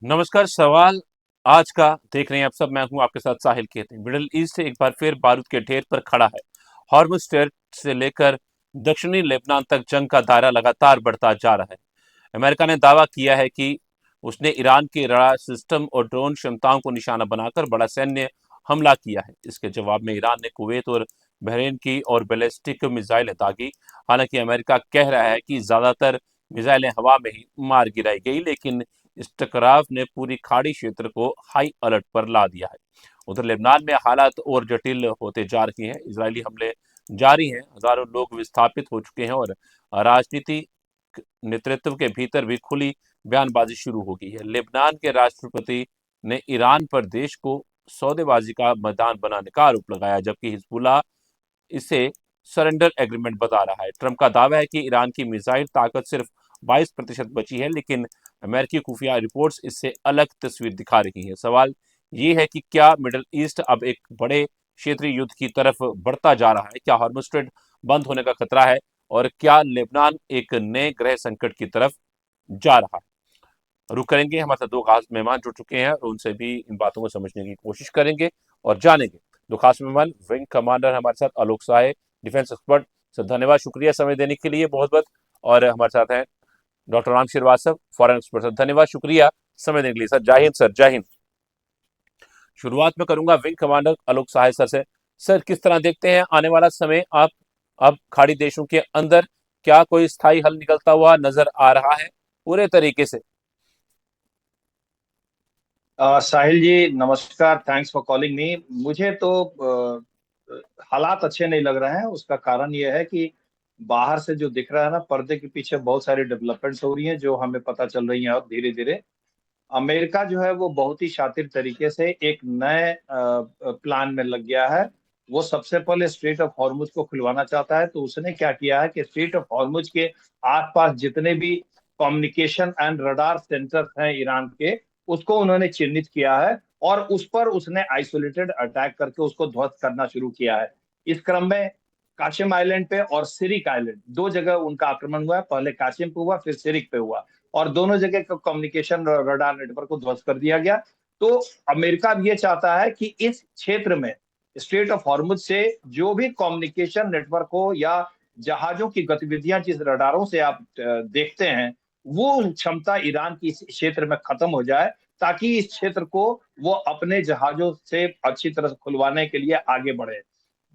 नमस्कार। सवाल आज का देख रहे हैं आप सब। मैं हूं आपके साथ साहिल कहते हैं। मिडिल ईस्ट एक बार फिर बारूद के ढेर पर खड़ा है। हॉर्मुज़ स्ट्रेट से लेकर दक्षिणी लेबनान तक जंग का दायरा लगातार बढ़ता जा रहा है। अमेरिका ने दावा किया है कि उसने ईरान के रडार सिस्टम और ड्रोन क्षमताओं को निशाना बनाकर बड़ा सैन्य हमला किया है। इसके जवाब में ईरान ने कुवैत और बहरीन की और बैलिस्टिक मिसाइलें दागी। हालांकि अमेरिका कह रहा है कि ज्यादातर मिसाइलें हवा में ही मार गिराई गई, लेकिन इस टकराव ने पूरी खाड़ी क्षेत्र को हाई अलर्ट पर ला दिया है। उधर लेबनान में हालात और जटिल होते जा रहे हैं। इजरायली हमले जारी हैं, हजारों लोग विस्थापित हो चुके हैं और राजनीति नेतृत्व के भीतर भी खुली बयानबाजी शुरू हो गई है। लेबनान के राष्ट्रपति ने ईरान पर देश को सौदेबाजी का मैदान बनाने का आरोप लगाया, जबकि हिजबुल्लाह इसे सरेंडर एग्रीमेंट बता रहा है। ट्रंप का दावा है कि ईरान की मिसाइल ताकत सिर्फ 22% बची है, लेकिन अमेरिकी खुफिया रिपोर्ट्स इससे अलग तस्वीर दिखा रही है। सवाल ये है कि क्या मिडल ईस्ट अब एक बड़े क्षेत्रीय युद्ध की तरफ बढ़ता जा रहा है? क्या हॉर्मुज़ स्ट्रेट बंद होने का खतरा है? और क्या लेबनान एक नए गृह संकट की तरफ जा रहा है? रुक करेंगे। हमारे साथ दो खास मेहमान जुड़ चुके हैं और उनसे भी इन बातों को समझने की कोशिश करेंगे और जानेंगे। दो खास मेहमान, विंग कमांडर हमारे साथ आलोक साहे, डिफेंस एक्सपर्ट। सर धन्यवाद, शुक्रिया समय देने के लिए बहुत बहुत। और हमारे साथ हैं doctor Ram Srivastava, foreign expert. Sir धन्यवाद, शुक्रिया समय देने के लिए। सर जय हिंद। सर जय हिंद। शुरुआत में करूंगा विंग कमांडर आलोक साहे सर से। सर किस तरह देखते हैं आने वाला समय? आप अब खाड़ी देशों के अंदर क्या कोई स्थायी हल निकलता हुआ नजर आ रहा है पूरे तरीके से? साहिल जी नमस्कार। Thanks for calling me. मुझे तो हालात अच्छे नहीं लग रहे हैं। उसका कारण यह है कि बाहर से जो दिख रहा है ना, पर्दे के पीछे बहुत सारी डेवलपमेंट्स हो रही हैं जो हमें पता चल रही हैं। और धीरे धीरे अमेरिका जो है वो बहुत ही शातिर तरीके से एक नए प्लान में लग गया है। वो सबसे पहले स्ट्रेट ऑफ हॉर्मुज को खुलवाना चाहता है। तो उसने क्या किया है कि स्ट्रेट ऑफ हॉर्मुज के आसपास जितने भी कम्युनिकेशन एंड रडार सेंटर्स हैं ईरान के, उसको उन्होंने चिन्हित किया है और उस पर उसने आइसोलेटेड अटैक करके उसको ध्वस्त करना शुरू किया है। इस क्रम में काशिम आइलैंड पे और सिरिक आइलैंड, दो जगह उनका आक्रमण हुआ है। पहले काशिम पे हुआ, फिर सिरिक पे हुआ, और दोनों जगह का कम्युनिकेशन रडार नेटवर्क को ध्वस्त कर दिया गया। तो अमेरिका भी ये चाहता है कि इस क्षेत्र में स्ट्रेट ऑफ हॉर्मुज से जो भी कम्युनिकेशन नेटवर्क हो या जहाजों की गतिविधियां जिस रडारों से आप देखते हैं, वो क्षमता ईरान की इस क्षेत्र में खत्म हो जाए, ताकि इस क्षेत्र को वो अपने जहाजों से अच्छी तरह से खुलवाने के लिए आगे बढ़े।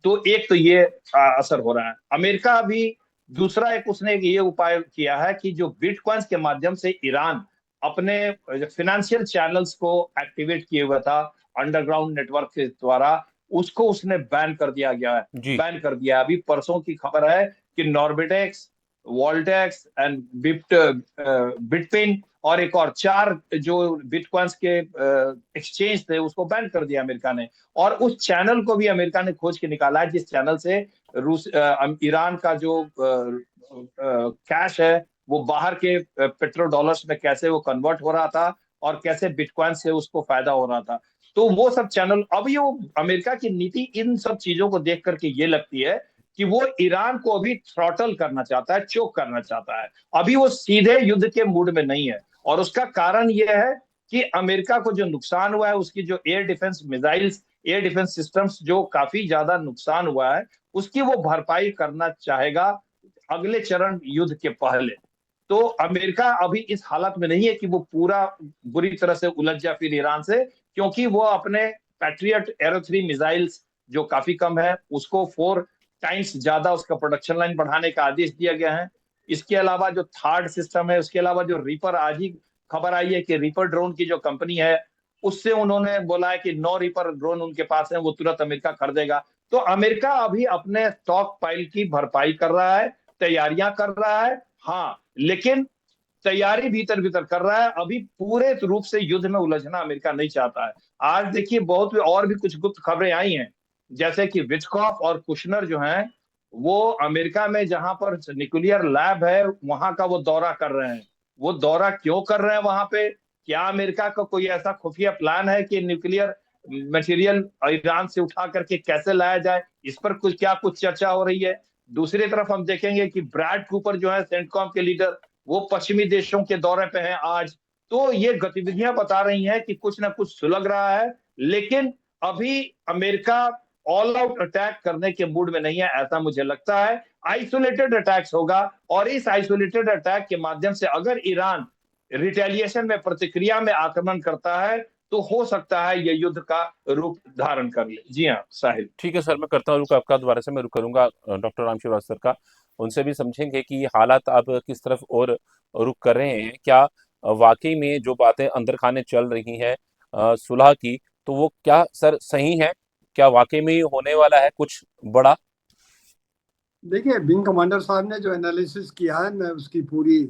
तो एक तो ये असर हो रहा है। अमेरिका भी दूसरा एक उसने ये उपाय किया है कि जो बिटकॉइंस के माध्यम से ईरान अपने फिनेंशियल चैनल्स को एक्टिवेट किए हुआ था अंडरग्राउंड नेटवर्क के द्वारा, उसको उसने बैन कर दिया गया है। जी। बैन कर दिया। अभी परसों की खबर है कि नॉर्बिटेक्स, वॉल्टेक्स एंड बिटपिन और एक और चार जो बिटकॉइंस के एक्सचेंज थे, उसको बैन कर दिया अमेरिका ने। और उस चैनल को भी अमेरिका ने खोज के निकाला है जिस चैनल से ईरान का जो कैश है वो बाहर के पेट्रो डॉलर्स में कैसे वो कन्वर्ट हो रहा था और कैसे बिटकॉइन से उसको फायदा हो रहा था। तो वो सब चैनल, अब ये अमेरिका की नीति इन सब चीजों को देख करके ये लगती है कि वो ईरान को अभी थ्रॉटल करना चाहता है, चोक करना चाहता है। अभी वो सीधे युद्ध के मूड में नहीं है। और उसका कारण यह है कि अमेरिका को जो नुकसान हुआ है, उसकी जो air defence missiles, air defence systems जो काफी ज्यादा नुकसान हुआ है, उसकी वो भरपाई करना चाहेगा अगले चरण युद्ध के पहले। तो अमेरिका अभी इस हालत में नहीं है कि वो पूरा बुरी तरह से उलझ जाए फिर ईरान से, क्योंकि वो अपने पैट्रियट एरो 3 मिसाइल्स जो काफी कम है, उसको 4 टाइम्स ज्यादा उसका प्रोडक्शन लाइन बढ़ाने का आदेश दिया गया है। इसके अलावा जो थर्ड सिस्टम है, उसके अलावा जो रीपर, आज ही खबर आई है कि रीपर ड्रोन की जो कंपनी है, उससे उन्होंने बोला है कि 9 रीपर ड्रोन उनके पास है, वो तुरंत अमेरिका खरीदेगा। तो अमेरिका अभी अपने स्टॉक पाइल की भरपाई कर रहा है, तैयारियां कर रहा है। हाँ, लेकिन तैयारी भीतर भीतर कर रहा है। अभी पूरे रूप से युद्ध में उलझना अमेरिका नहीं चाहता है। आज देखिए बहुत और भी कुछ गुप्त खबरें आई हैं, जैसे कि विटकॉफ और कुशनर जो हैं, वो अमेरिका में जहां पर न्यूक्लियर लैब है वहां का वो दौरा कर रहे हैं। वो दौरा क्यों कर रहे हैं वहां पे? क्या अमेरिका का कोई ऐसा खुफिया प्लान है कि न्यूक्लियर मटेरियल ईरान से उठा करके कैसे लाया जाए? इस पर कुछ चर्चा हो रही है। दूसरी तरफ हम देखेंगे कि ब्रैड कूपर जो है सेंटकॉम के लीडर, वो पश्चिमी देशों के दौरे पे हैं आज। तो ये गतिविधियां बता रही हैं कि कुछ ना कुछ सुलग रहा है, लेकिन अभी अमेरिका ऑल आउट अटैक करने के मूड में नहीं है, ऐसा मुझे लगता है। आइसोलेटेड अटैक्स होगा, और इस आइसोलेटेड अटैक के माध्यम से अगर ईरान रिटेलिएशन में, प्रतिक्रिया में आक्रमण करता है, तो हो सकता है ये युद्ध का रूप धारण कर ले। जी हाँ साहिल। ठीक है सर, मैं करता हूँ रुक आपका, दोबारा से मैं रुक करूंगा डॉक्टर राम श्रीवास्तव का। उनसे भी समझेंगे कि हालात अब किस तरफ और रुक कर रहे हैं। क्या वाकई में जो बातें अंदर खाने चल रही हैं सुलह की, तो वो क्या सर सही है? क्या वाकई में होने वाला है कुछ बड़ा? देखिए, विंग कमांडर साहब ने जो एनालिसिस किया है, मैं उसकी पूरी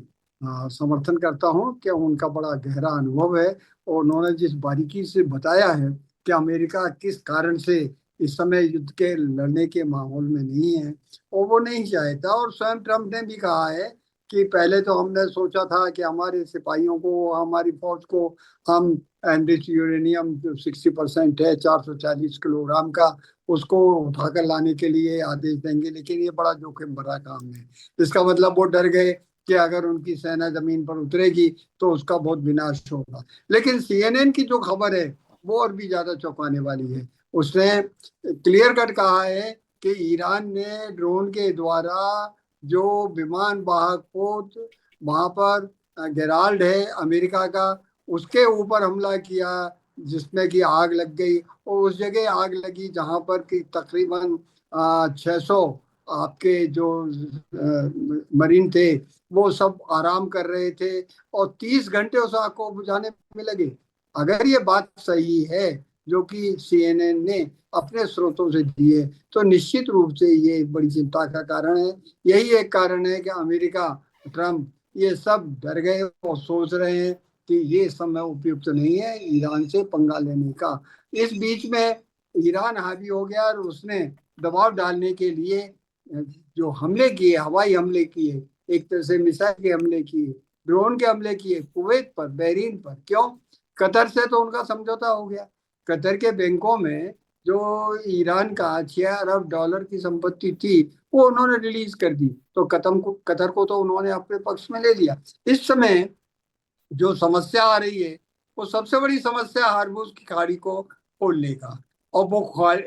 समर्थन करता हूँ कि उनका बड़ा गहरा अनुभव है। और उन्होंने जिस बारीकी से बताया है कि अमेरिका किस कारण से इस समय युद्ध के लड़ने के माहौल में नहीं है, और वो नहीं चाहता। और स्वयं ट्रम्प ने भी कहा है कि पहले तो हमने सोचा था कि हमारे सिपाहियों को, हमारी फौज को हम एनरिच यूरेनियम जो 60% है, 440 किलोग्राम का, उसको उठाकर लाने के लिए आदेश देंगे, लेकिन ये बड़ा जोखिम भरा काम है। इसका मतलब वो डर गए कि अगर उनकी सेना जमीन पर उतरेगी तो उसका बहुत विनाश होगा। लेकिन सीएनएन की जो खबर है वो और भी ज्यादा चौंकाने वाली है। उसने क्लियर कट कहा है कि ईरान ने ड्रोन के द्वारा जो विमान वाहक पोत वहां पर गेराल्ड है अमेरिका का, उसके ऊपर हमला किया, जिसमें कि आग लग गई। और उस जगह आग लगी जहां पर कि तकरीबन 600 आपके जो मरीन थे वो सब आराम कर रहे थे, और 30 घंटे उस आग को बुझाने में लगे। अगर ये बात सही है जो कि सीएनएन ने अपने स्रोतों से दी है, तो निश्चित रूप से ये बड़ी चिंता का कारण है। यही एक कारण है कि अमेरिका, ट्रम्प, ये सब डर गए और सोच रहे हैं कि ये समय उपयुक्त नहीं है ईरान से पंगा लेने का। इस बीच में ईरान हावी हो गया और उसने दबाव डालने के लिए जो हमले किए, हवाई हमले किए, एक तरह से मिसाइल के हमले किए, ड्रोन के हमले किए कुवैत पर, बहरीन पर। क्यों? कतर से तो उनका समझौता हो गया। कतर के बैंकों में जो ईरान का $6 अरब की संपत्ति थी वो उन्होंने रिलीज कर दी, तो कतर को तो उन्होंने अपने पक्ष में ले लिया। इस समय जो समस्या आ रही है वो सबसे बड़ी समस्या हार्मूज की खाड़ी को खोलने का, और वो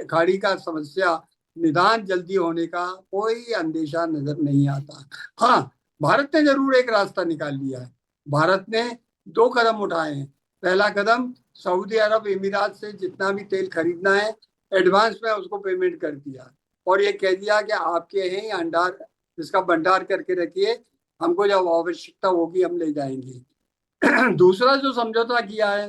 खाड़ी का समस्या निदान जल्दी होने का कोई अंदेशा नजर नहीं आता। हाँ, भारत ने जरूर एक रास्ता निकाल लिया है। भारत ने 2 कदम उठाए हैं। पहला कदम, सऊदी अरब इमीरात से जितना भी तेल खरीदना है एडवांस में उसको पेमेंट कर दिया, और ये कह दिया कि आपके हैं अंडार, इसका भंडार करके रखिए, हमको जब आवश्यकता होगी हम ले जाएंगे। दूसरा जो समझौता किया है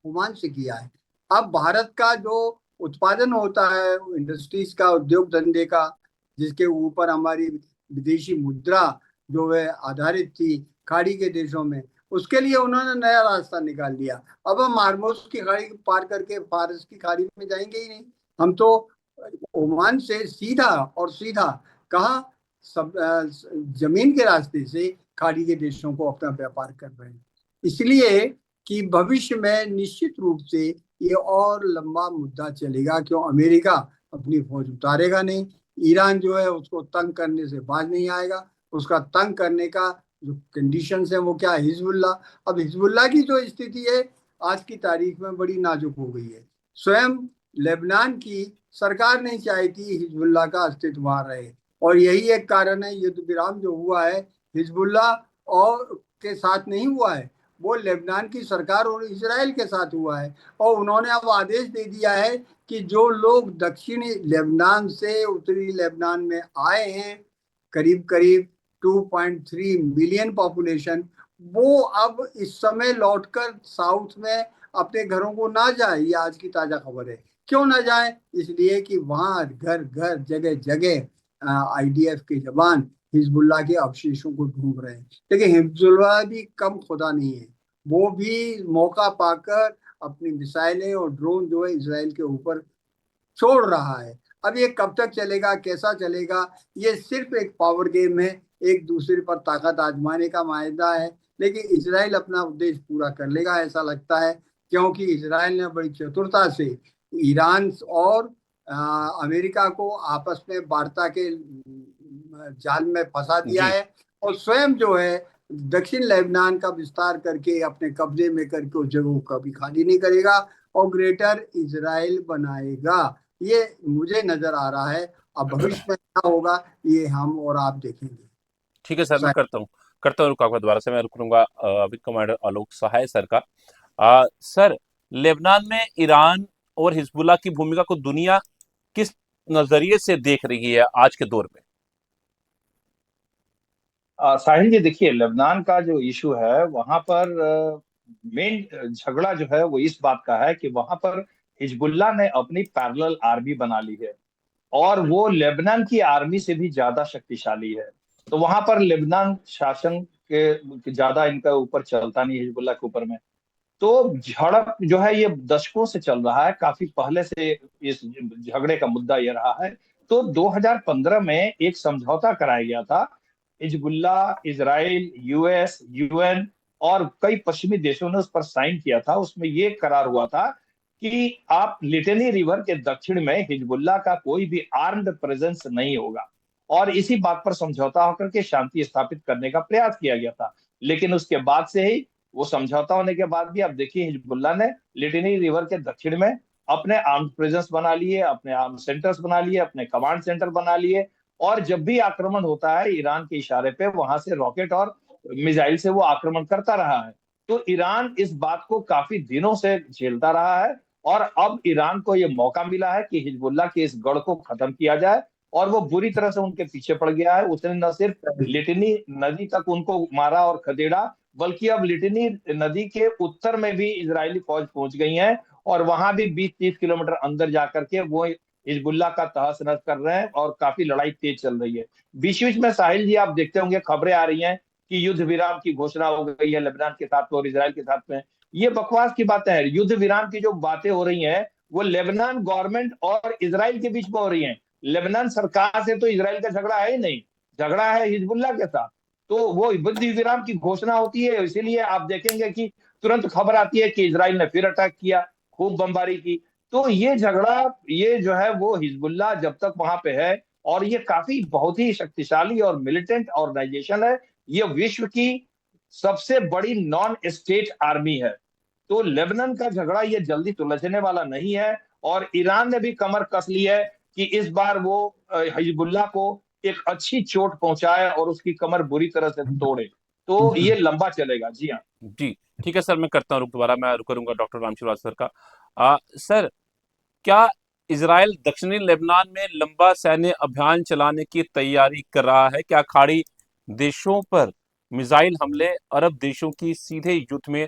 ओमान से किया है। अब भारत का जो उत्पादन होता है इंडस्ट्रीज का, उद्योग धंधे का, जिसके ऊपर हमारी विदेशी मुद्रा जो है आधारित थी खाड़ी के देशों में, उसके लिए उन्होंने नया रास्ता निकाल लिया। अब हम हार्मोज की खाड़ी पार करके फारस की खाड़ी में जाएंगे ही नहीं। हम तो ओमान से सीधा और सीधा, कहा, सब जमीन के रास्ते से खाड़ी के देशों को अपना व्यापार कर रहे हैं। इसलिए कि भविष्य में निश्चित रूप से ये और लंबा मुद्दा चलेगा, क्यों? अमेरिका अपनी फौज उतारेगा नहीं, ईरान जो है उसको तंग करने से बाज नहीं आएगा। उसका तंग करने का जो कंडीशंस है वो क्या है? हिजबुल्ला। अब हिजबुल्ला की जो स्थिति है आज की तारीख में बड़ी नाजुक हो गई है। स्वयं लेबनान की सरकार नहीं चाहती हिजबुल्ला का अस्तित्व वहां रहे, और यही एक कारण है युद्ध विराम जो हुआ है हिजबुल्ला और के साथ नहीं हुआ है, वो लेबनान की सरकार और इजराइल के साथ हुआ है। और उन्होंने अब आदेश दे दिया है कि जो लोग दक्षिणी लेबनान से उत्तरी लेबनान में आए हैं, करीब करीब 2.3 मिलियन पॉपुलेशन, वो अब इस समय लौटकर साउथ में अपने घरों को ना जाए। ये आज की ताजा खबर है। क्यों ना जाए? इसलिए कि वहां घर घर जगह जगह आईडीएफ के जवान हिजबुल्ला के अवशेषों को ढूंढ रहे हैं। लेकिन हिजबुल्ला भी कम खुदा नहीं है, वो भी मौका पाकर अपनी मिसाइलें और ड्रोन जो है इसराइल के ऊपर छोड़ रहा है। अब ये कब तक चलेगा, कैसा चलेगा? ये सिर्फ एक पावर गेम है, एक दूसरे पर ताकत आजमाने का मायदा है। लेकिन इसराइल अपना उद्देश्य पूरा कर लेगा ऐसा लगता है, क्योंकि इसराइल ने बड़ी चतुरता से ईरान और अमेरिका को आपस में वार्ता के जाल में फंसा दिया है, और स्वयं जो है दक्षिण लेबनान का विस्तार करके अपने कब्जे में करके उस जगह को कभी खाली नहीं करेगा और ग्रेटर इजराइल बनाएगा। ये मुझे नजर आ रहा है। अब भविष्य में क्या होगा ये हम और आप देखेंगे। ठीक है सर, मैं करता हूँ रुक आपका दोबारा से मैं रुक लूंगा विंग कमांडर आलोक सहाय सर का। सर, लेबनान में ईरान और हिजबुल्लाह की भूमिका को दुनिया किस नजरिए से देख रही है आज के दौर में? साहिल जी देखिए, लेबनान का जो इशू है वहां पर मेन झगड़ा जो है वो इस बात का है कि वहां पर हिजबुल्लाह ने अपनी पैरेलल आर्मी बना ली है और वो लेबनान की आर्मी से भी ज्यादा शक्तिशाली है। तो वहां पर लेबनान शासन के ज्यादा इनका ऊपर चलता नहीं है हिजबुल्लाह के ऊपर में। तो झड़प जो है ये दशकों से चल रहा है, काफी पहले से इस झगड़े का मुद्दा ये रहा है। तो 2015 में एक समझौता कराया गया था, हिजबुल्लाह, इजराइल, यूएस, यूएन और कई पश्चिमी देशों ने उस पर साइन किया था। उसमें ये करार हुआ था कि आप लिटनी रिवर के दक्षिण में हिजबुल्लाह का कोई भी आर्म्ड प्रेजेंस नहीं होगा, और इसी बात पर समझौता होकर के शांति स्थापित करने का प्रयास किया गया था। लेकिन उसके बाद से ही, वो समझौता होने के बाद भी आप देखिए हिजबुल्लाह ने लिटनी रिवर के दक्षिण में अपने आर्म्ड प्रेजेंस बना लिए, अपने आर्म सेंटर्स बना लिए, अपने कमांड सेंटर बना लिए, और जब भी आक्रमण होता है ईरान के इशारे पे वहां से रॉकेट और मिसाइल से वो आक्रमण करता रहा है। तो ईरान इस बात को काफी दिनों से झेलता रहा है, और अब ईरान को ये मौका मिला है कि हिजबुल्लाह के इस गढ़ को खत्म किया जाए, और वो बुरी तरह से उनके पीछे पड़ गया है। उसने न सिर्फ लिटनी नदी तक उनको मारा और खदेड़ा, बल्कि अब लिटनी नदी के उत्तर में भी इजरायली फौज पहुंच गई है, और वहां भी 20-30 किलोमीटर अंदर जाकर के वो हिजबुल्लाह का तहस नहस कर रहे हैं, और काफी लड़ाई तेज चल रही है। बीच बीच में साहिल जी आप देखते होंगे खबरें आ रही हैं कि युद्ध विराम की घोषणा हो गई है लेबनान के साथ और इजराइल के साथ में। ये बकवास की बातें हैं। युद्ध विराम की जो बातें हो रही हैं वो लेबनान गवर्नमेंट और इजराइल के बीच में हो रही हैं। लेबनान सरकार से तो इजराइल का झगड़ा है ही नहीं, झगड़ा है हिजबुल्लाह के साथ। तो वो युद्ध विराम की घोषणा होती है, इसीलिए आप देखेंगे कि तुरंत खबर आती है कि इजराइल ने फिर अटैक किया, खूब बमबारी की। तो ये झगड़ा, ये जो है वो हिजबुल्लाह जब तक वहां पे है, और ये काफी बहुत ही शक्तिशाली और मिलिटेंट ऑर्गेनाइजेशन है, ये विश्व की सबसे बड़ी नॉन स्टेट आर्मी है। तो लेबनान का झगड़ा ये जल्दी सुलझने वाला नहीं है, और ईरान ने भी कमर कस ली है कि इस बार वो हिजबुल्लाह को एक अच्छी चोट पहुंचाए और उसकी कमर बुरी तरह से तोड़े। तो ये लंबा चलेगा। जी हाँ। जी, ठीक है सर, मैं करता हूँ रुक दोबारा मैं रुक करूंगा डॉक्टर राम श्रीवास्तव सर का। सर, क्या इजराइल दक्षिणी लेबनान में लंबा सैन्य अभियान चलाने की तैयारी कर रहा है? क्या खाड़ी देशों पर मिसाइल हमले अरब देशों की सीधे युद्ध में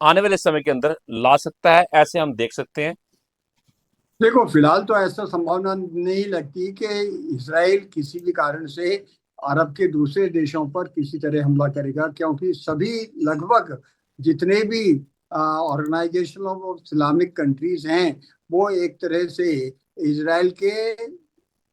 आने वाले समय के अंदर ला सकता है, ऐसे हम देख सकते हैं? देखो फिलहाल तो ऐसा संभावना नहीं लगती कि इसराइल किसी भी कारण से अरब के दूसरे देशों पर किसी तरह हमला करेगा, क्योंकि सभी लगभग जितने भी ऑर्गेनाइजेशन ऑफ इस्लामिक कंट्रीज हैं वो एक तरह से इसराइल के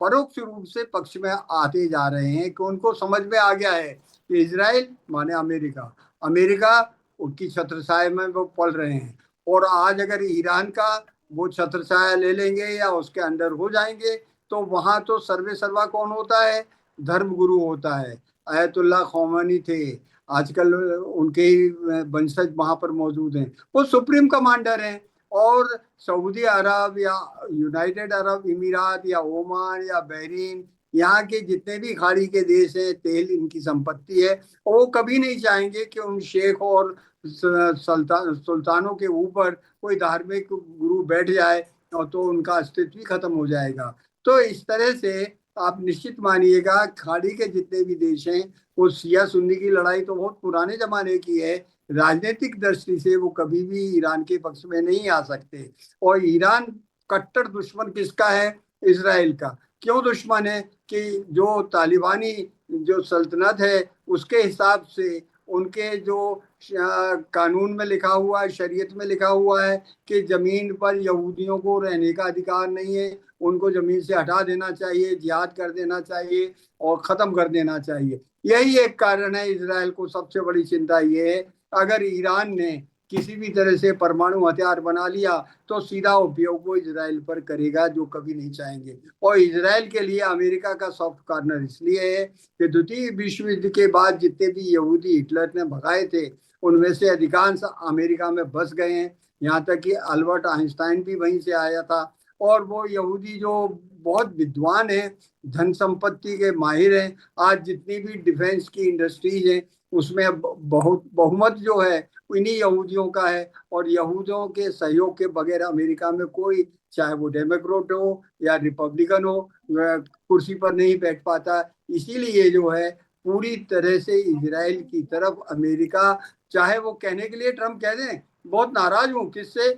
परोक्ष रूप से पक्ष में आते जा रहे हैं कि उनको समझ में आ गया है कि इसराइल माने अमेरिका, अमेरिका उनकी छत्रछाया में वो पल रहे हैं। और आज अगर ईरान का वो छत्रछाया ले लेंगे या उसके अंडर हो जाएंगे तो वहां तो सर्वे सर्वा कौन होता है? धर्म गुरु होता है। अयतुल्ला खौमेनी थे, आजकल उनके ही वंशज वहां पर मौजूद हैं, वो सुप्रीम कमांडर हैं। और सऊदी अरब या यूनाइटेड अरब इमीरात या ओमान या बहरीन, यहाँ के जितने भी खाड़ी के देश हैं, तेल इनकी संपत्ति है। और वो कभी नहीं चाहेंगे कि उन शेख और सुल्तानों के ऊपर कोई धार्मिक गुरु बैठ जाए, और तो उनका अस्तित्व ही खत्म हो जाएगा। तो इस तरह से आप निश्चित मानिएगा खाड़ी के जितने भी देश हैं वो शिया सुन्नी की लड़ाई तो बहुत पुराने जमाने की है। राजनीतिक दृष्टि से वो कभी भी ईरान के पक्ष में नहीं आ सकते। और ईरान कट्टर दुश्मन किसका है? इसराइल का। क्यों दुश्मन है? कि जो तालिबानी जो सल्तनत है उसके हिसाब से उनके जो कानून में लिखा हुआ है, शरीयत में लिखा हुआ है कि जमीन पर यहूदियों को रहने का अधिकार नहीं है, उनको जमीन से हटा देना चाहिए, जिहाद कर देना चाहिए और खत्म कर देना चाहिए। यही एक कारण है। इसराइल को सबसे बड़ी चिंता ये है अगर ईरान ने किसी भी तरह से परमाणु हथियार बना लिया तो सीधा उपयोग वो इजराइल पर करेगा, जो कभी नहीं चाहेंगे। और इजराइल के लिए अमेरिका का सॉफ्ट कॉर्नर इसलिए है कि द्वितीय विश्व युद्ध के बाद जितने भी यहूदी हिटलर ने भगाए थे उनमें से अधिकांश अमेरिका में बस गए हैं। यहाँ तक कि अल्बर्ट आइंस्टाइन भी वहीं से आया था। और वो यहूदी जो बहुत विद्वान है, धन संपत्ति के माहिर हैं, आज जितनी भी डिफेंस की इंडस्ट्रीज है उसमें बहुत बहुमत जो है इन्हीं यहूदियों का है। और यहूदियों के सहयोग के बगैर अमेरिका में कोई, चाहे वो डेमोक्रेट हो या रिपब्लिकन हो, वह कुर्सी पर नहीं बैठ पाता। इसीलिए जो है पूरी तरह से इजराइल की तरफ अमेरिका, चाहे वो कहने के लिए ट्रम्प कह दें बहुत नाराज हूँ किससे,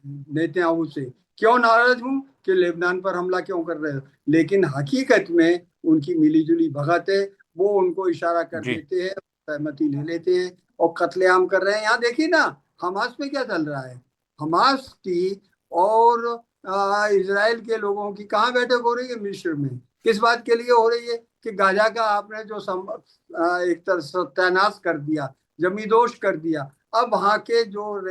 नेतन्याहू से। क्यों नाराज हूँ कि लेबनान पर हमला क्यों कर रहे हो, लेकिन हकीकत में उनकी मिलीजुली भगत है। वो उनको इशारा कर जी। देते हैं, सहमति ले लेते हैं और कत्लेआम कर रहे हैं। यहाँ देखिए ना हमास में क्या चल रहा है। हमास की और इजराइल के लोगों की कहाँ बैठक हो रही है, मिस्र में। किस बात के लिए हो रही है कि गाजा का आपने जो एक तरह सत्यानाश कर दिया, जमींदोज कर दिया। अब वहाँ के जो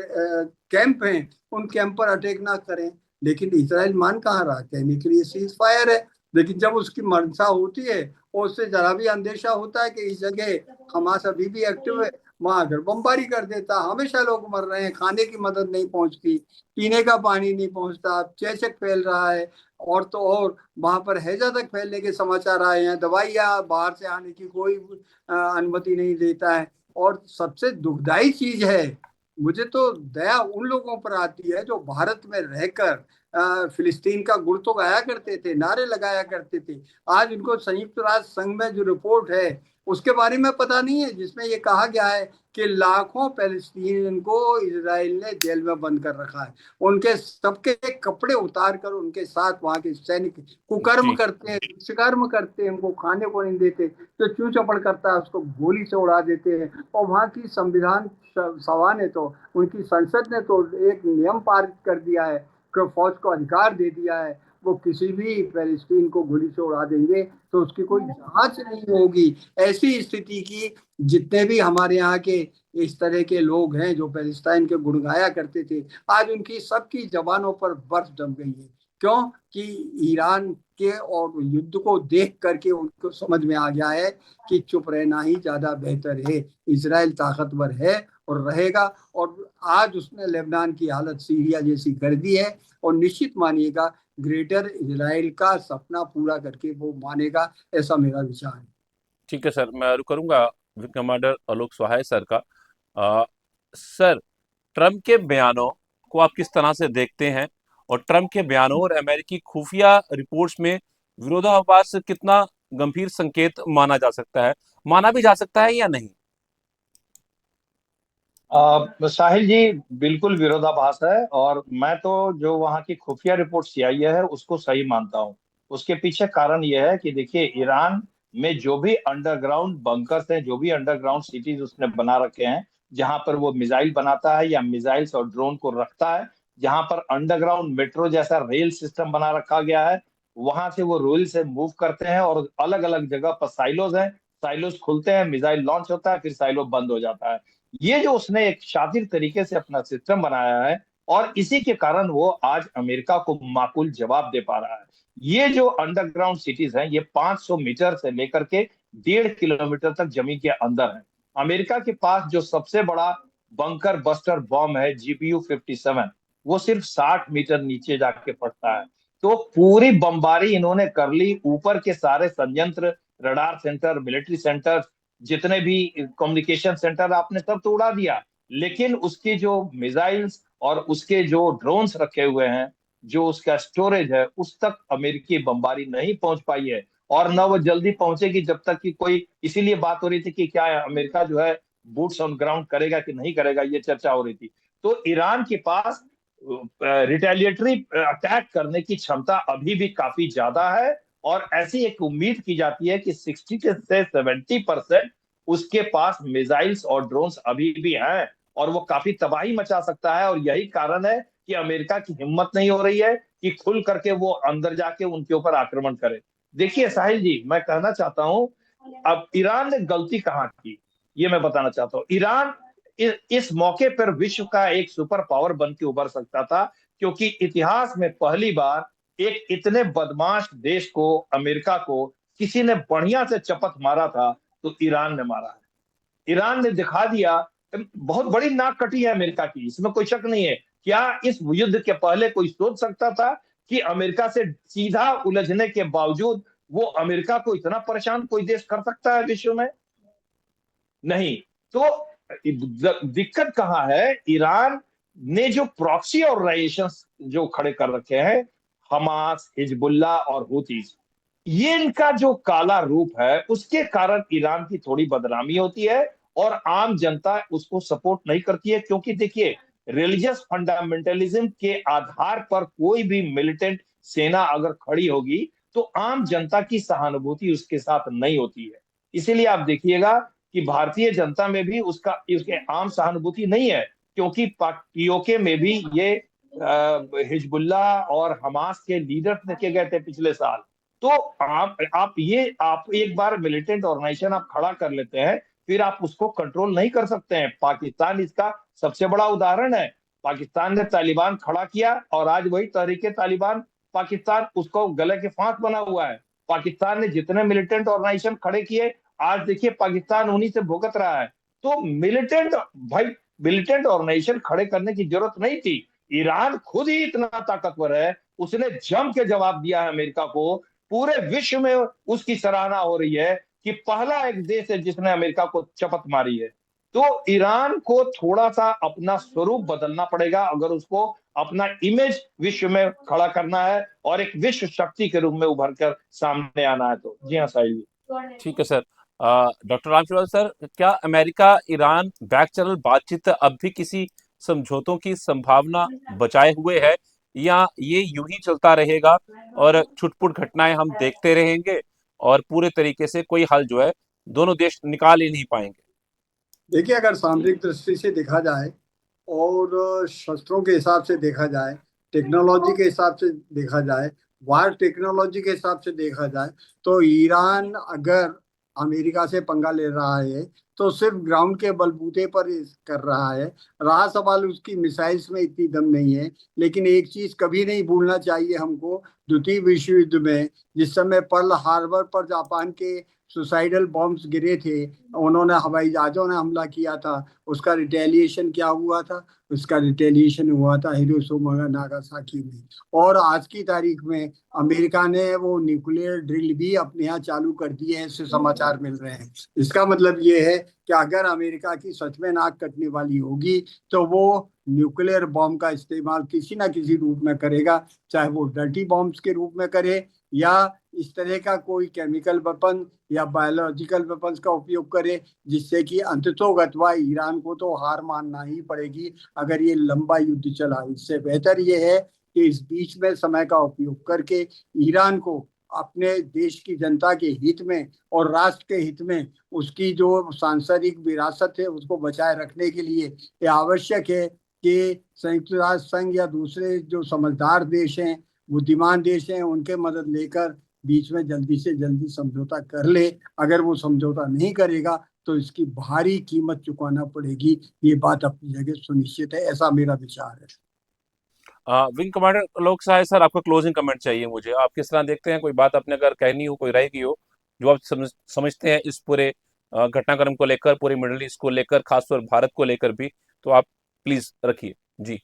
कैंप हैं उन कैंप पर अटैक ना करें। लेकिन इजराइल मान कहाँ रहा, कहने के लिए सीज फायर है, लेकिन जब उसकी मंशा होती है और उससे जरा भी अंदेशा होता है कि इस जगह हमास अभी भी एक्टिव है, वहां अगर बमबारी कर देता। हमेशा लोग मर रहे हैं, खाने की मदद नहीं पहुंचती, पीने का पानी नहीं पहुंचता, चेचक फैल रहा है। और तो और वहां पर हैजा तक फैलने के समाचार आए हैं। दवाइयाँ बाहर से आने की कोई अनुमति नहीं देता है। और सबसे दुखदाई चीज है, मुझे तो दया उन लोगों पर आती है जो भारत में रहकर फिलिस्तीन का गुण तो गाया करते थे, नारे लगाया करते थे। आज उनको संयुक्त राष्ट्र संघ में जो रिपोर्ट है उसके बारे में पता नहीं है, जिसमें ये कहा गया है कि लाखों पैलेस्टीनियन को इजराइल ने जेल में बंद कर रखा है। उनके सबके कपड़े उतार कर उनके साथ वहां के सैनिक कुकर्म जी। करते हैं, दुष्कर्म करते हैं, उनको खाने को नहीं देते, जो चू चपड़ करता है उसको गोली से उड़ा देते हैं। और वहां की संविधान सभा ने तो, उनकी संसद ने तो एक नियम पारित कर दिया है कि फौज को अधिकार दे दिया है, वो किसी भी पैलेस्टीन को गोली से उड़ा देंगे तो उसकी कोई जांच नहीं होगी। ऐसी स्थिति की जितने भी हमारे यहाँ के इस तरह के लोग हैं जो पैलेस्टाइन के गुण गाया करते थे, आज उनकी सबकी जबानों पर बर्फ जम गई है। क्यों कि ईरान के और युद्ध को देख करके उनको समझ में आ गया है कि चुप रहना ही ज्यादा बेहतर है। इजराइल ताकतवर है और रहेगा। और आज उसने लेबनान की हालत सीरिया जैसी कर दी है और निश्चित मानिएगा ग्रेटर इजराइल का सपना पूरा करके वो मानेगा, ऐसा मेरा विचार है। ठीक है सर, मैं रुक करूंगा विंग कमांडर आलोक सहाय सर का। सर, ट्रम्प के बयानों को आप किस तरह से देखते हैं, और ट्रम्प के बयानों और अमेरिकी खुफिया रिपोर्ट्स में विरोधाभास कितना गंभीर संकेत माना जा सकता है, माना भी जा सकता है या नहीं? साहिल जी, बिल्कुल विरोधाभास है। और मैं तो जो वहाँ की खुफिया रिपोर्ट CIA है उसको सही मानता हूँ। उसके पीछे कारण यह है कि देखिए, ईरान में जो भी अंडरग्राउंड बंकर्स हैं, जो भी अंडरग्राउंड सिटीज उसने बना रखे हैं, जहां पर वो मिसाइल बनाता है या मिसाइल्स और ड्रोन को रखता है, जहां पर अंडरग्राउंड मेट्रो जैसा रेल सिस्टम बना रखा गया है, वहां से वो रेल से मूव करते हैं। और अलग अलग जगह पर साइलोज हैं, साइलोज खुलते हैं, मिसाइल लॉन्च होता है, फिर साइलो बंद हो जाता है। ये जो उसने एक शातिर तरीके से अपना सिस्टम बनाया है, और इसी के कारण वो आज अमेरिका को माकूल जवाब दे पा रहा है। ये जो अंडरग्राउंड सिटीज हैं, ये 500 मीटर से लेकर के 1.5 किलोमीटर तक जमीन के अंदर है। अमेरिका के पास जो सबसे बड़ा बंकर बस्टर बॉम्ब है GBU-57, वो सिर्फ 60 मीटर नीचे जाके पड़ता है। तो पूरी बमबारी इन्होंने कर ली, ऊपर के सारे संयंत्र, रडार सेंटर, मिलिट्री सेंटर, जितने भी कम्युनिकेशन सेंटर आपने सब तो उड़ा दिया। लेकिन उसकी जो मिसाइल्स और उसके जो ड्रोन्स रखे हुए हैं, जो उसका स्टोरेज है, उस तक अमेरिकी बमबारी नहीं पहुंच पाई है। और न वो जल्दी पहुंचेगी जब तक कि कोई, इसीलिए बात हो रही थी कि क्या अमेरिका जो है बूट्स ऑन ग्राउंड करेगा कि नहीं करेगा, ये चर्चा हो रही थी। तो ईरान के पास रिटेलिएटरी अटैक करने की क्षमता अभी भी काफी ज्यादा है। और ऐसी एक उम्मीद की जाती है कि 60 से 70% उसके पास मिसाइल्स और ड्रोन्स अभी भी हैं, और वो काफी तबाही मचा सकता है। और यही कारण है कि अमेरिका की हिम्मत नहीं हो रही है कि खुल करके वो अंदर जाके उनके ऊपर आक्रमण करे। देखिए साहिल जी, मैं कहना चाहता हूं, अब ईरान ने गलती कहाँ की, ये मैं बताना चाहता हूँ। ईरान इस मौके पर विश्व का एक सुपर पावर बन के उभर सकता था, क्योंकि इतिहास में पहली बार एक इतने बदमाश देश को, अमेरिका को, किसी ने बढ़िया से चपत मारा था, तो ईरान ने मारा है। ईरान ने दिखा दिया, बहुत बड़ी नाक कटी है अमेरिका की, इसमें कोई शक नहीं है। क्या इस युद्ध के पहले कोई सोच सकता था कि अमेरिका से सीधा उलझने के बावजूद वो अमेरिका को इतना परेशान कोई देश कर सकता है विश्व में? नहीं। तो दिक्कत कहां है? ईरान ने जो प्रॉक्सी ऑर्गेनाइजेशन जो खड़े कर रखे हैं, हमास, हिजबुल्लाह और हुतीज, ये इनका जो काला रूप है, उसके कारण ईरान की थोड़ी बदनामी होती है और आम जनता उसको सपोर्ट नहीं करती है। क्योंकि देखिए, रिलीजियस फंडामेंटलिज्म के आधार पर कोई भी मिलिटेंट सेना अगर खड़ी होगी, तो आम जनता की सहानुभूति उसके साथ नहीं होती है। इसीलिए आप देखिएगा कि भारतीय जनता में भी उसके आम सहानुभूति नहीं है, क्योंकि पीओके में भी ये हिजबुल्लाह और हमास के लीडर देखे गए थे पिछले साल। तो आप एक बार मिलिटेंट ऑर्गेनाइजेशन आप खड़ा कर लेते हैं, फिर आप उसको कंट्रोल नहीं कर सकते हैं। पाकिस्तान इसका सबसे बड़ा उदाहरण है। पाकिस्तान ने तालिबान खड़ा किया और आज वही तहरीके तालिबान पाकिस्तान उसको गले के फांस बना हुआ है। पाकिस्तान ने जितने मिलिटेंट ऑर्गेनाइजेशन खड़े किए, आज देखिए पाकिस्तान उन्हीं से भुगत रहा है। तो मिलिटेंट ऑर्गेनाइजेशन खड़े करने की जरूरत नहीं थी। ईरान खुद ही इतना ताकतवर है, उसने जम के जवाब दिया है अमेरिका को। पूरे विश्व में उसकी सराहना हो रही है कि पहला एक देश है जिसने अमेरिका को चपत मारी है। तो ईरान को थोड़ा सा अपना स्वरूप बदलना पड़ेगा अगर उसको अपना इमेज विश्व में खड़ा करना है और एक विश्व शक्ति के रूप में उभर कर सामने आना है। तो जी हाँ साहिल जी। ठीक है सर। डॉक्टर रामचंद्र सर, क्या अमेरिका ईरान बैक चैनल बातचीत अब भी किसी समझौतों की संभावना बचाए हुए है, या ये यूं ही चलता रहेगा और छुटपुट घटनाएं हम देखते रहेंगे और पूरे तरीके से कोई हल जो है दोनों देश निकाल ही नहीं पाएंगे? देखिए, अगर सामरिक दृष्टि से देखा जाए और शस्त्रों के हिसाब से देखा जाए, टेक्नोलॉजी के हिसाब से देखा जाए, वार टेक्नोलॉजी के हिसाब से देखा जाए, तो ईरान अगर अमेरिका से पंगा ले रहा है तो सिर्फ ग्राउंड के बलबूते पर कर रहा है। रहा सवाल उसकी मिसाइल्स में इतनी दम नहीं है। लेकिन एक चीज कभी नहीं भूलना चाहिए हमको, द्वितीय विश्व युद्ध में जिस समय पर्ल हार्बर पर जापान के सुसाइडल बॉम्ब्स गिरे थे, उन्होंने हवाई जहाजों ने हमला किया था, उसका रिटेलिएशन क्या हुआ था? उसका रिटेलिएशन हुआ था हिरोशिमा नागासाकी में। और आज की तारीख में अमेरिका ने वो न्यूक्लियर ड्रिल भी अपने यहाँ चालू कर दिए हैं, ऐसे समाचार मिल रहे हैं। इसका मतलब ये है कि अगर अमेरिका की सच में नाक कटने वाली होगी तो वो न्यूक्लियर बॉम्ब का इस्तेमाल किसी ना किसी रूप में करेगा, चाहे वो डर्टी बॉम्ब्स के रूप में करे या इस तरह का कोई केमिकल वेपन या बायोलॉजिकल वेपन्स का उपयोग करे, जिससे कि अंततोगत्वा ईरान को तो हार मानना ही पड़ेगी अगर ये लंबा युद्ध चला। इससे बेहतर ये है कि इस बीच में समय का उपयोग करके ईरान को अपने देश की जनता के हित में और राष्ट्र के हित में उसकी जो सांसारिक विरासत है उसको बचाए रखने के लिए ये आवश्यक है कि संयुक्त राष्ट्र संघ या दूसरे जो समझदार देश हैं, बुद्धिमान देश हैं, उनके मदद लेकर बीच में जल्दी से जल्दी समझौता कर ले। अगर वो समझौता नहीं करेगा तो इसकी भारी कीमत चुकाना पड़ेगी, ये बात अपनी जगह सुनिश्चित है, ऐसा मेरा विचार है। विंग कमांडर आलोक सहाय सर, आपका क्लोजिंग कमेंट चाहिए मुझे। आप किस तरह देखते हैं? कोई बात आपने अगर कहनी हो, कोई रहेगी हो जो आप समझते हैं इस पूरे घटनाक्रम को लेकर, पूरे मिडिल ईस्ट को लेकर, खासतौर भारत को लेकर भी, तो आप प्लीज रखिए जी।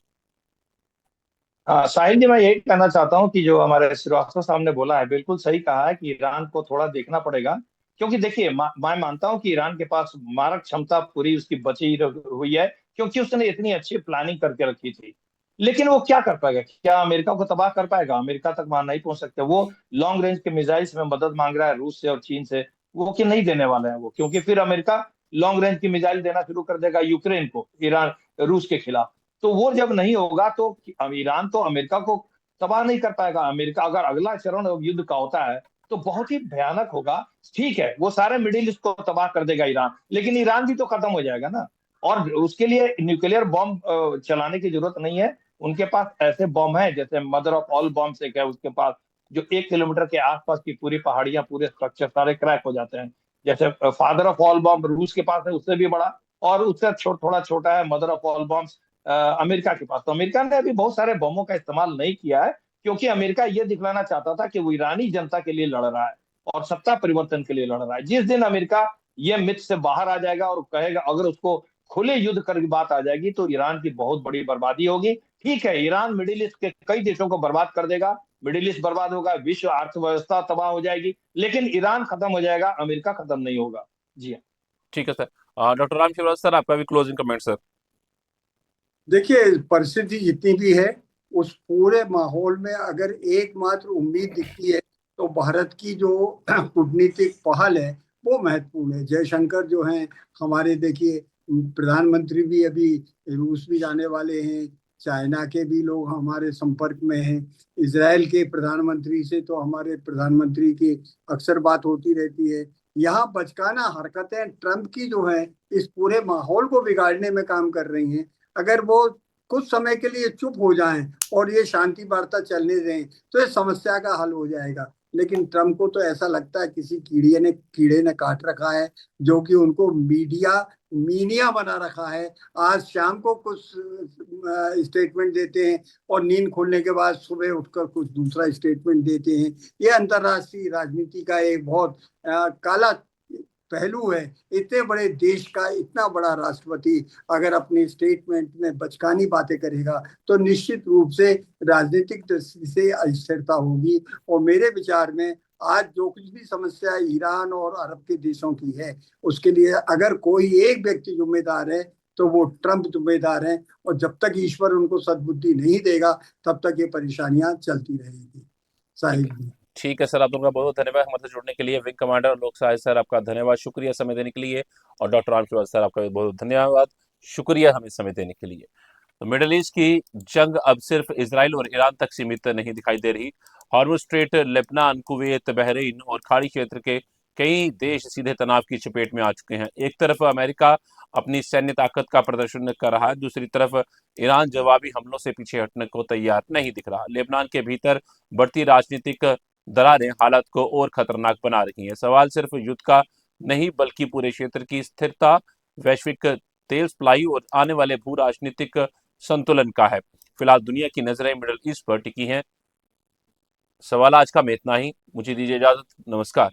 हाँ साहिल जी, मैं यही कहना चाहता हूँ कि जो हमारे श्रीवास्तव साहब ने बोला है बिल्कुल सही कहा है कि ईरान को थोड़ा देखना पड़ेगा। क्योंकि देखिए, मैं मानता हूँ कि ईरान के पास मारक क्षमता पूरी उसकी बची हुई है, क्योंकि उसने इतनी अच्छी प्लानिंग करके रखी थी। लेकिन वो क्या कर पाएगा? क्या अमेरिका को तबाह कर पाएगा? अमेरिका तक वहां नहीं पहुंच सकते। वो लॉन्ग रेंज के मिसाइल्स में मदद मांग रहा है रूस से और चीन से, वो कि नहीं देने वाले हैं वो, क्योंकि फिर अमेरिका लॉन्ग रेंज की मिसाइल देना शुरू कर देगा यूक्रेन को, ईरान रूस के खिलाफ। तो वो जब नहीं होगा तो ईरान तो अमेरिका को तबाह नहीं कर पाएगा। अमेरिका अगर अगला चरण युद्ध का होता है तो बहुत ही भयानक होगा। ठीक है, वो सारे मिडिल ईस्ट को तबाह कर देगा ईरान, लेकिन ईरान भी तो खत्म हो जाएगा ना। और उसके लिए न्यूक्लियर बॉम्ब चलाने की जरूरत नहीं है। उनके पास ऐसे बॉम्ब हैं, जैसे मदर ऑफ ऑल बॉम्ब एक है उसके पास, जो 1 किलोमीटर के आसपास की पूरी पहाड़ियां, पूरे स्ट्रक्चर सारे क्रैक हो जाते हैं। जैसे फादर ऑफ ऑल बॉम्ब रूस के पास है, उससे भी बड़ा और उससे थोड़ा छोटा है mother of all bombs America के पास। तो अमेरिका ने अभी बहुत सारे बमों का इस्तेमाल नहीं किया है, क्योंकि अमेरिका ये दिखलाना चाहता था कि वो ईरानी जनता के लिए लड़ रहा है और सत्ता परिवर्तन के लिए लड़ रहा है। जिस दिन अमेरिका ये मिथ से बाहर आ जाएगा और कहेगा, अगर उसको खुले युद्ध कर की बात आ जाएगी, तो ईरान की बहुत बड़ी बर्बादी होगी। ठीक है, ईरान मिडिल ईस्ट के कई देशों को बर्बाद कर देगा, मिडिल ईस्ट बर्बाद होगा, विश्व अर्थव्यवस्था तबाह हो जाएगी, लेकिन ईरान खत्म हो जाएगा, अमेरिका खत्म नहीं होगा। जी हाँ। ठीक है sir. Doctor Ram Srivastava sir, आपका भी क्लोजिंग कमेंट सर। देखिए, परिस्थिति जितनी भी है, उस पूरे माहौल में अगर एकमात्र उम्मीद दिखती है तो भारत की जो कूटनीतिक पहल है वो महत्वपूर्ण है। जयशंकर जो हैं हमारे, देखिए प्रधानमंत्री भी अभी रूस भी जाने वाले हैं, चाइना के भी लोग हमारे संपर्क में हैं, इसराइल के प्रधानमंत्री से तो हमारे प्रधानमंत्री की अक्सर बात होती रहती है। यहाँ बचकाना हरकतें ट्रंप की जो है इस पूरे माहौल को बिगाड़ने में काम कर रही हैं। अगर वो कुछ समय के लिए चुप हो जाएं और ये शांति वार्ता चलने दें तो इस समस्या का हल हो जाएगा। लेकिन ट्रम्प को तो ऐसा लगता है किसी कीड़े ने काट रखा है, जो कि उनको मीनिया बना रखा है। आज शाम को कुछ स्टेटमेंट देते हैं और नींद खुलने के बाद सुबह उठकर कुछ दूसरा स्टेटमेंट देते हैं। ये अंतर्राष्ट्रीय राजनीति का एक बहुत काला पहलू है। इतने बड़े देश का इतना बड़ा राष्ट्रपति अगर अपनी स्टेटमेंट में बचकानी बातें करेगा तो निश्चित रूप से राजनीतिक दृष्टि से अस्थिरता होगी। और मेरे विचार में आज जो कुछ भी समस्या ईरान और अरब के देशों की है, उसके लिए अगर कोई एक व्यक्ति जिम्मेदार है तो वो ट्रंप जिम्मेदार है। और जब तक ईश्वर उनको सद्बुद्धि नहीं देगा तब तक ये परेशानियां चलती रहेगी। ठीक साहिब है। जी। ठीक है सर, आप दोनों का बहुत धन्यवाद हमारे साथ जुड़ने के लिए। विंग कमांडर लोक सहाय सर, आपका धन्यवाद, शुक्रिया समय देने के लिए। और डॉक्टर राम श्रीवास्तव सर, आपका भी बहुत धन्यवाद, शुक्रिया हमें समय देने के लिए। तो मिडल ईस्ट की जंग अब सिर्फ इसराइल और ईरान तक सीमित नहीं दिखाई दे रही। Hormuz strait, Lebanon, Kuwait, Bahrain और खाड़ी क्षेत्र के कई देश सीधे तनाव की चपेट में आ चुके हैं। एक तरफ अमेरिका अपनी सैन्य ताकत का प्रदर्शन कर रहा है, दूसरी तरफ ईरान जवाबी हमलों से पीछे हटने को तैयार नहीं दिख रहा। लेबनान के भीतर बढ़ती राजनीतिक दरारें हालात को और खतरनाक बना रही हैं। सवाल सिर्फ युद्ध का नहीं, बल्कि पूरे क्षेत्र की स्थिरता, वैश्विक तेल सप्लाई और आने वाले भू राजनीतिक संतुलन का है। फिलहाल दुनिया की नजरें मिडल ईस्ट पर टिकी हैं। सवाल आज का में इतना ही। मुझे दीजिए इजाजत। नमस्कार।